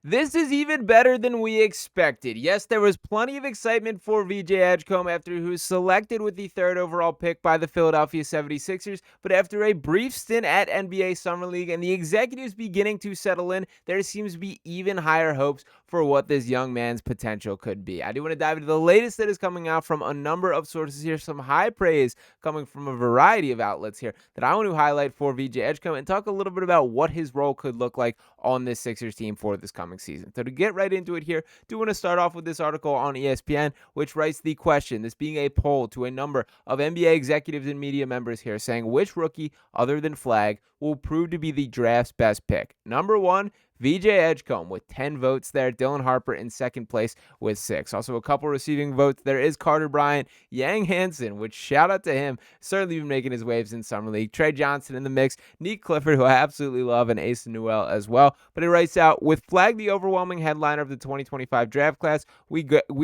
This is even better than we expected. Yes, there was plenty of excitement for VJ Edgecombe after he was selected with the third overall pick by the Philadelphia 76ers, but after a brief stint at NBA Summer League and the executives beginning to settle in, there seems to be even higher hopes for what this young man's potential could be. I do want to dive into the latest that is coming out from a number of sources here, some high praise coming from a variety of outlets here that I want to highlight for VJ Edgecombe and talk a little bit about what his role could look like on this Sixers team for this coming season. So to get right into it here, do want to start off with this article on ESPN, which writes the question, this being a poll to a number of NBA executives and media members here, saying which rookie other than Flag will prove to be the draft's best pick. Number one, VJ Edgecombe with 10 votes there. Dylan Harper in second place with 6. Also a couple receiving votes. There is Carter Bryant, Yang Hansen, which shout out to him, certainly been making his waves in Summer League. Trey Johnson in the mix. Nick Clifford, who I absolutely love, and Asa Newell as well. But it writes out, with Flag the overwhelming headliner of the 2025 draft class, we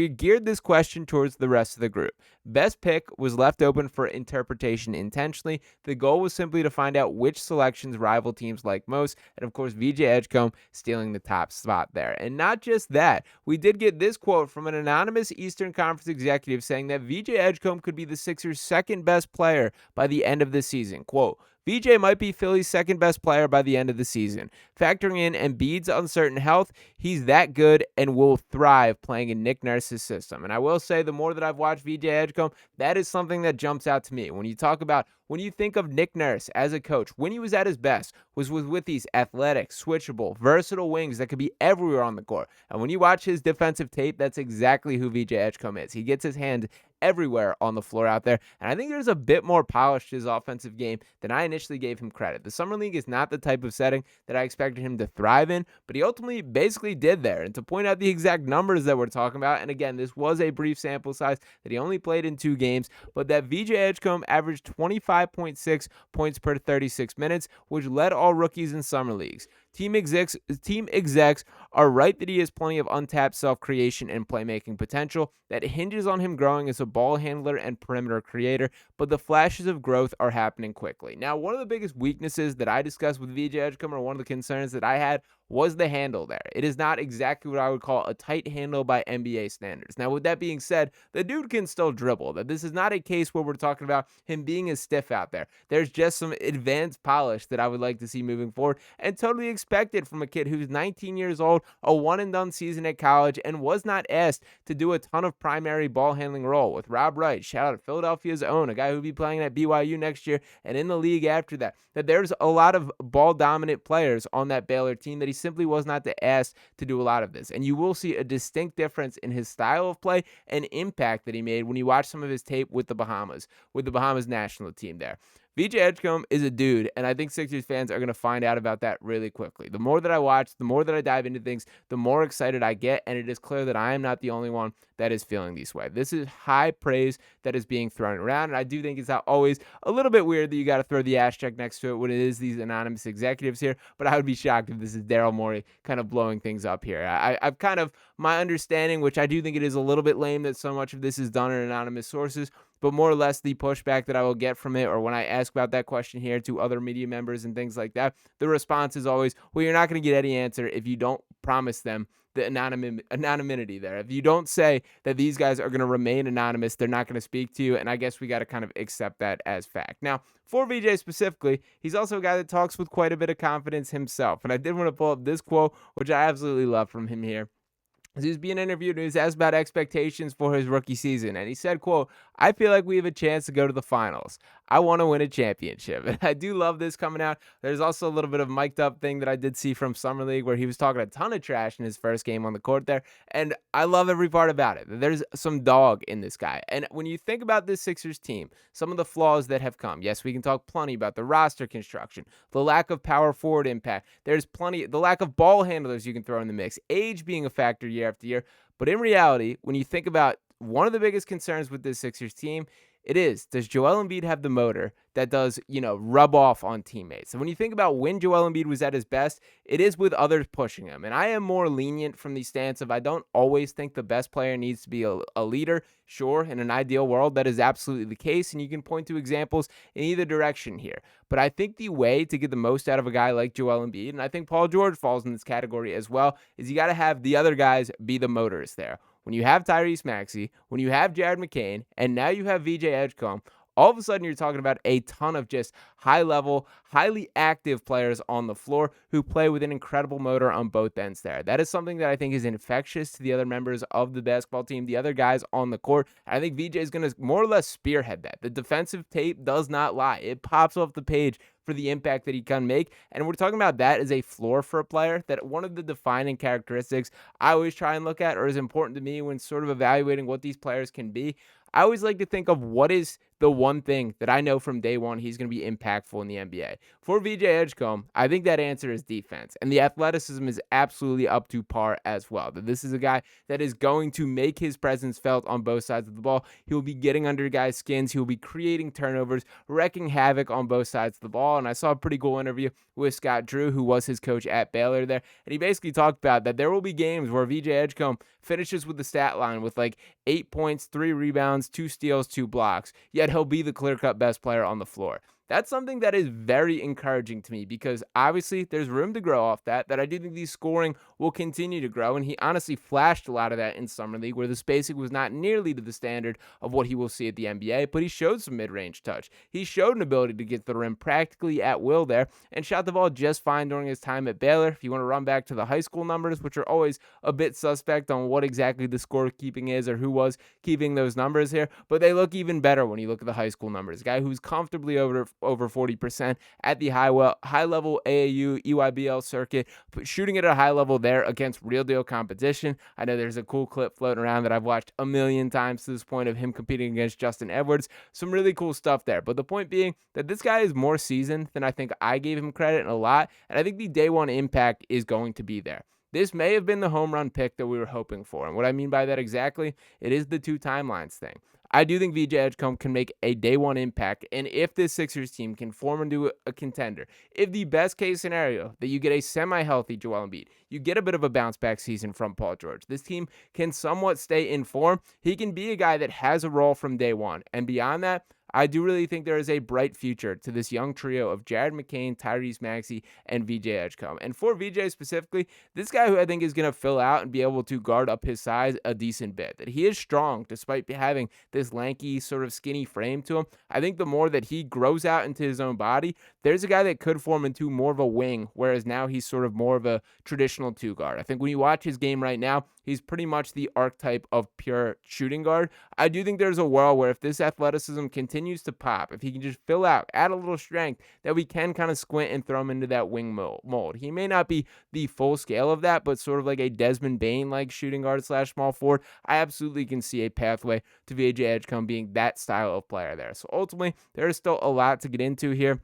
geared this question towards the rest of the group. Best pick was left open for interpretation intentionally. The goal was simply to find out which selections rival teams like most, and of course VJ Edgecombe stealing the top spot there. And not just that, we did get this quote from an anonymous Eastern Conference executive saying that VJ Edgecombe could be the Sixers' second best player by the end of the season. Quote, VJ might be Philly's second best player by the end of the season. Factoring in Embiid's uncertain health, he's that good and will thrive playing in Nick Nurse's system. And I will say, the more that I've watched VJ Edgecombe, that is something that jumps out to me. When you think of Nick Nurse as a coach, when he was at his best, was with these athletic, switchable, versatile wings that could be everywhere on the court. And when you watch his defensive tape, that's exactly who VJ Edgecombe is. He gets his hand everywhere on the floor out there. And I think there's a bit more polish to his offensive game than I initially gave him credit. The Summer League is not the type of setting that I expected him to thrive in, but he ultimately basically did there. And to point out the exact numbers that we're talking about, and again, this was a brief sample size that he only played in 2 games, but that VJ Edgecombe averaged 25.6 points per 36 minutes, which led all rookies in Summer Leagues. Team execs are right that he has plenty of untapped self-creation and playmaking potential that hinges on him growing as a ball handler and perimeter creator, but the flashes of growth are happening quickly. Now, one of the biggest weaknesses that I discussed with VJ Edgecombe, or one of the concerns that I had, was the handle there. It is not exactly what I would call a tight handle by NBA standards. Now, with that being said, the dude can still dribble. That this is not a case where we're talking about him being as stiff out there. There's just some advanced polish that I would like to see moving forward, and totally expected from a kid who's 19 years old, a one-and-done season at college, and was not asked to do a ton of primary ball handling role. With Rob Wright, shout out to Philadelphia's own, a guy who'll be playing at BYU next year and in the league after that, that there's a lot of ball-dominant players on that Baylor team that he simply was not asked to do a lot of this. And you will see a distinct difference in his style of play and impact that he made when you watch some of his tape with the Bahamas national team there. VJ Edgecombe is a dude, and I think Sixers fans are going to find out about that really quickly. The more that I watch, the more that I dive into things, the more excited I get, and it is clear that I am not the only one that is feeling this way. This is high praise that is being thrown around, and I do think it's always a little bit weird that you got to throw the asterisk next to it when it is these anonymous executives here, but I would be shocked if this is Daryl Morey kind of blowing things up here. I've kind of, my understanding, which I do think it is a little bit lame that so much of this is done in anonymous sources, but more or less the pushback that I will get from it, or when I ask about that question here to other media members and things like that, the response is always, well, you're not going to get any answer if you don't promise them the anonymity there. If you don't say that these guys are going to remain anonymous, they're not going to speak to you, and I guess we got to kind of accept that as fact. Now, for VJ specifically, he's also a guy that talks with quite a bit of confidence himself, and I did want to pull up this quote, which I absolutely love from him here. He was being interviewed and he was asked about expectations for his rookie season. And he said, quote, I feel like we have a chance to go to the finals. I want to win a championship. And I do love this coming out. There's also a little bit of mic'd up thing that I did see from Summer League where he was talking a ton of trash in his first game on the court there. And I love every part about it. There's some dog in this guy. And when you think about this Sixers team, some of the flaws that have come, yes, we can talk plenty about the roster construction, the lack of power forward impact. There's plenty, the lack of ball handlers you can throw in the mix, age being a factor year after year. But in reality, when you think about one of the biggest concerns with this Sixers team, It is. Does Joel Embiid have the motor that does, rub off on teammates? And when you think about when Joel Embiid was at his best, it is with others pushing him. And I am more lenient from the stance of I don't always think the best player needs to be a leader. Sure, in an ideal world, that is absolutely the case. And you can point to examples in either direction here. But I think the way to get the most out of a guy like Joel Embiid, and I think Paul George falls in this category as well, is you got to have the other guys be the motors there. When you have Tyrese Maxey, when you have Jared McCain, and now you have VJ Edgecombe, all of a sudden you're talking about a ton of just high-level, highly active players on the floor who play with an incredible motor on both ends there. That is something that I think is infectious to the other members of the basketball team, the other guys on the court. I think VJ is going to more or less spearhead that. The defensive tape does not lie. It pops off the page for the impact that he can make. And we're talking about that as a floor for a player, that one of the defining characteristics I always try and look at, or is important to me when sort of evaluating what these players can be. I always like to think of what is the one thing that I know from day one he's going to be impactful in the NBA. For VJ Edgecombe, I think that answer is defense. And the athleticism is absolutely up to par as well. That this is a guy that is going to make his presence felt on both sides of the ball. He will be getting under guys' skins. He will be creating turnovers, wrecking havoc on both sides of the ball. And I saw a pretty cool interview with Scott Drew, who was his coach at Baylor there. And he basically talked about that there will be games where VJ Edgecombe finishes with the stat line with like 8 points, 3 rebounds, 2 steals, 2 blocks. Yet he'll be the clear-cut best player on the floor. That's something that is very encouraging to me because obviously there's room to grow off that I do think the scoring will continue to grow, and he honestly flashed a lot of that in Summer League where the spacing was not nearly to the standard of what he will see at the NBA, but he showed some mid-range touch. He showed an ability to get to the rim practically at will there and shot the ball just fine during his time at Baylor. If you want to run back to the high school numbers, which are always a bit suspect on what exactly the scorekeeping is or who was keeping those numbers here, but they look even better when you look at the high school numbers. A guy who's comfortably over 40% at the high level AAU EYBL circuit, shooting at a high level there against real deal competition. I know there's a cool clip floating around that I've watched a million times to this point of him competing against Justin Edwards. Some really cool stuff there. But the point being that this guy is more seasoned than I think I gave him credit in a lot, and I think the day one impact is going to be there. This may have been the home run pick that we were hoping for. And what I mean by that exactly, it is the 2 timelines thing. I do think VJ Edgecombe can make a day one impact. And if this Sixers team can form into a contender, if the best case scenario that you get a semi-healthy Joel Embiid, you get a bit of a bounce back season from Paul George, this team can somewhat stay in form. He can be a guy that has a role from day one. And beyond that, I do really think there is a bright future to this young trio of Jared McCain, Tyrese Maxey, and VJ Edgecombe. And for VJ specifically, this guy who I think is going to fill out and be able to guard up his size a decent bit. That he is strong despite having this lanky, sort of skinny frame to him. I think the more that he grows out into his own body, there's a guy that could form into more of a wing, whereas now he's sort of more of a traditional 2 guard. I think when you watch his game right now, he's pretty much the archetype of pure shooting guard. I do think there's a world where if this athleticism continues to pop, if he can just fill out, add a little strength, that we can kind of squint and throw him into that wing mold. He may not be the full scale of that, but sort of like a Desmond Bane-like shooting guard / small forward. I absolutely can see a pathway to VJ Edgecombe being that style of player there. So ultimately, there is still a lot to get into here.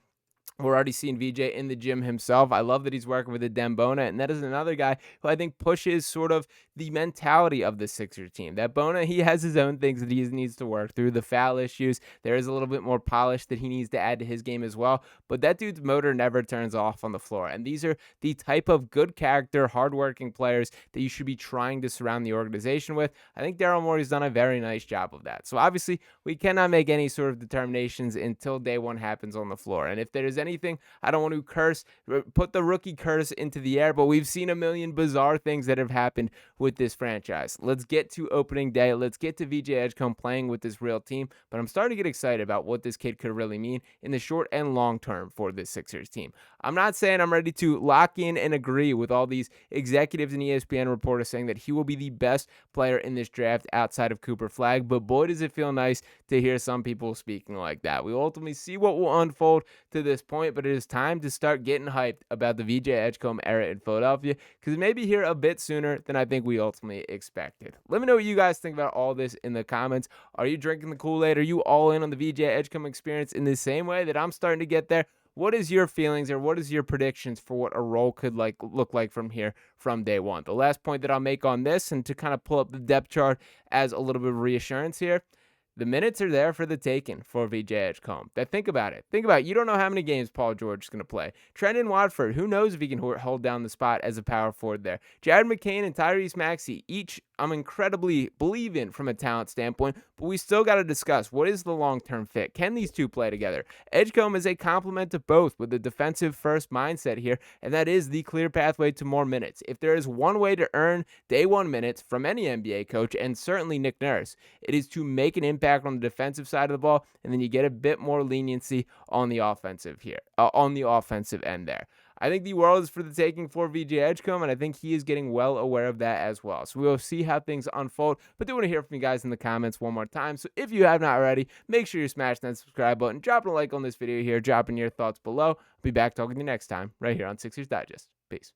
We're already seeing VJ in the gym himself. I love that he's working with a Bona, and that is another guy who I think pushes sort of the mentality of the Sixers team. That Bona, he has his own things that he needs to work through. The foul issues, there is a little bit more polish that he needs to add to his game as well, but that dude's motor never turns off on the floor, and these are the type of good character, hardworking players that you should be trying to surround the organization with. I think Daryl Morey's done a very nice job of that. So obviously, we cannot make any sort of determinations until day one happens on the floor, and if there's anything, I don't want to put the rookie curse into the air, but we've seen a million bizarre things that have happened with this franchise. Let's get to opening day. Let's get to VJ Edgecombe playing with this real team, but I'm starting to get excited about what this kid could really mean in the short and long term for this Sixers team. I'm not saying I'm ready to lock in and agree with all these executives and ESPN reporters saying that he will be the best player in this draft outside of Cooper Flagg, but boy, does it feel nice to hear some people speaking like that. We will ultimately see what will unfold to this point, but it is time to start getting hyped about the VJ Edgecombe era in Philadelphia because it may be here a bit sooner than I think we ultimately expected. Let me know what you guys think about all this in the comments. Are you drinking the Kool-Aid? Are you all in on the VJ Edgecombe experience in the same way that I'm starting to get there? What is your feelings or what is your predictions for what a role could look like from here from day one? The last point that I'll make on this, and to kind of pull up the depth chart as a little bit of reassurance here, The minutes are there for the taking for VJ Edgecombe. Think about it. Think about it. You don't know how many games Paul George is going to play. Trendon Watford, who knows if he can hold down the spot as a power forward there. Jared McCain and Tyrese Maxey, each I'm incredibly believe in from a talent standpoint, but we still got to discuss what is the long-term fit. Can these two play together? Edgecombe is a complement to both with a defensive first mindset here, and that is the clear pathway to more minutes. If there is one way to earn day one minutes from any NBA coach, and certainly Nick Nurse, it is to make an impact on the defensive side of the ball, and then you get a bit more leniency on the offensive end there. I think the world is for the taking for VJ Edgecombe, and I think he is getting well aware of that as well. So we'll see how things unfold, but do want to hear from you guys in the comments one more time. So if you have not already, make sure you smash that subscribe button, dropping a like on this video here, dropping your thoughts below. I'll be back talking to you next time right here on Sixers Digest. Peace.